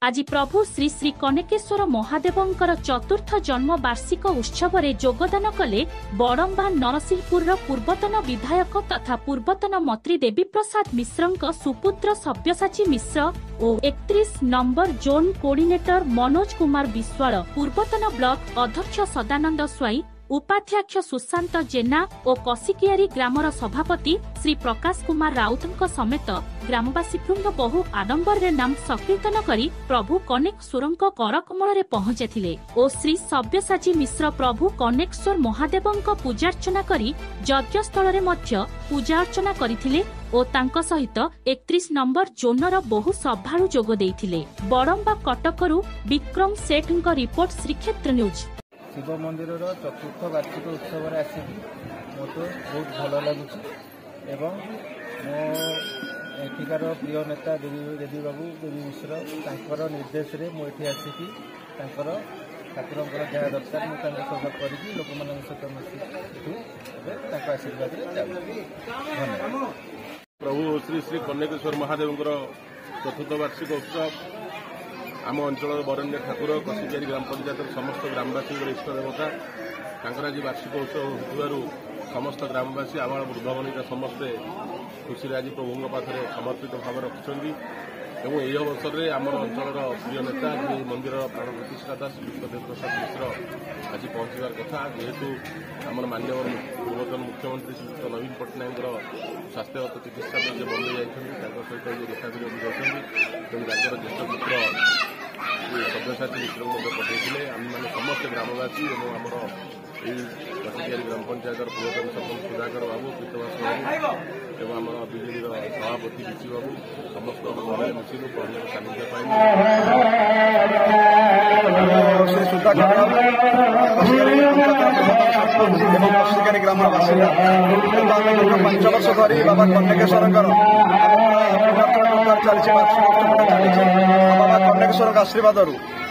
आज प्रभु श्री श्री कनकेश्वर महादेवंकर चतुर्थ जन्म वार्षिक उत्सव में योगदान कले बड़म्बा नरसिंहपुर पूर्वतन विधायक तथा पूर्वतन मंत्री देवी प्रसाद मिश्र सुपुत्र सब्यसाची मिश्र और 31 number zone coordinator Manoj Kumar Vishwal, पूर्वतन ब्लॉक अध्यक्ष सदानंद स्वाई, उपाध्यक्ष सुशांत जेना और कसिकियारी ग्रामर सभापति श्री प्रकाश कुमार राउत समेत ग्रामवासी वृंद बहु आडंबर नाम संकीर्तन करी प्रभु कनेकेश्वर करकमल पहुंचे और श्री सब्यसाची मिश्र प्रभु कनेकेश्वर महादेव पूजार्चना करी यज्ञस्थल पूजा अर्चना करथिले और तांको सहित 31 नंबर जोनर बहु सभारू जोग देइथिले। बड़म्बा कटकरू विक्रम सेठ रिपोर्ट श्रीक्षेत्र न्यूज। शिव मंदिर चतुर्थ वार्षिक उत्सव आसिक मत बहुत भल लगुच एवं मो एठिकार प्रिय नेता देवी बाबू देवी मिश्र तांकर निर्देश रे मो एठी आसिकी तांकर ठाकुरंकर जहाँ दरकार मुझे सब कर लोक मान सहित मिसिक आशीर्वाद धन्यवाद। प्रभु श्री श्री कनकेश्वर महादेव चतुर्थ वार्षिक उत्सव आम अंचल बरण्य ठाकुर कसिकियारी ग्राम पंचायत समस्त ग्रामवासी इष्ट देवता आज वार्षिक उत्सव हो समस्त ग्रामवासी आम वृद्ध बनिका समस्ते खुशी आज प्रभु पाखे समर्पित भाव रखिंट और यही अवसर में आम अंचल प्रिय नेता मंदिर प्राण प्रतिष्ठाता श्री देवी प्रसाद मिश्र आज पहुंचार कथा जेहेतु आम माननीय पूर्वतन मुख्यमंत्री श्री नवीन पट्टनायक स्वास्थ्यगत चिकित्सा से बंद जाइए सहित देखा जाती तेणु राज्यर ज्येष्ठ पुत्र सब्यसाची मिश्र पठाई आम मैंने समस्त ग्रामवासी और आमर कसिकियारी ग्राम पंचायत पूर्वतन सरपंच सुधाकर बाबू कृतवास बाबू एवं आम बीजेपी सभापति ऋषि बाबू समस्त घरे मिशिलु प्रभु सानिध्य कसिकियारी ग्राम बासिंदा 5 वर्ष धरी बाबा कनकेश्वर चलती बाबा कनकेश्वर आशीर्वाद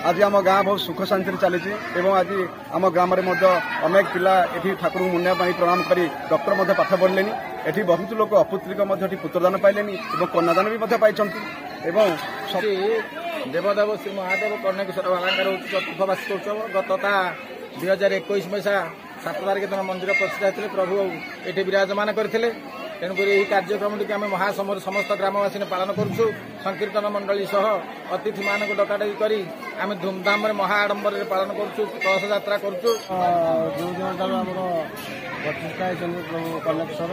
आज आम गाँ बहुत सुख शांति चली आज आम ग्राम अनेक पिला ये ठाकुर मुनिया प्रणाम कर डॉक्टर पाठ पढ़ले ये बहुत लोग अपुत्रिक पुत्रदान पाइले और कन्यादान भी पाई देवदेव श्री महादेव कनकेश्वर बाबांकर चतुर्थ वार्षिक उत्सव गतता 2021 मसीहा 7 तारिख दिन मंदिर प्रतिष्ठा होते प्रभु ये विराजमान करते तेणुक यही कार्यक्रम टी आम महासमर समस्त ग्रामवासी पालन करुँ संकीर्तन मंडली सह अतिथि मान डकाडी कर आम धूमधाम महाआडंबर पालन करुँ कलश यात्रा करुँ जो दिन आम प्रतिष्ठा होती प्रभु कनकेश्वर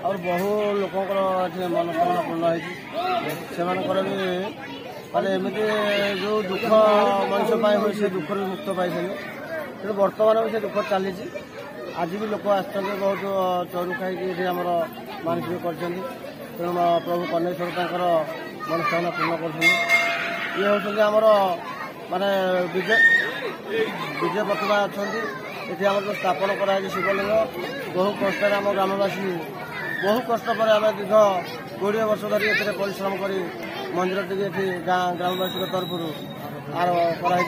और बहु लोकर मनोकामना पूर्ण होकर भी माने एमती जो दुख मनुष्य पाए से दुख मुक्त पाई तेणु बर्तमान भी से दुख चली आज भी लोक आसते बहुत चरु खाई आमर मानसिक कर प्रभु कनकेश्वर मनोकामना पूर्ण कर ये हूँ आमर माने विजय प्रतिभा अच्छा ये आम जो स्थापन कराई शिवलिंग बहु कष्ट आम ग्रामवासी बहु कष्ट पर आम दीर्घ 20 वर्ष धरी ए परिश्रम कर मंदिर टी ग्रामवासी तरफ आरंभ कराई।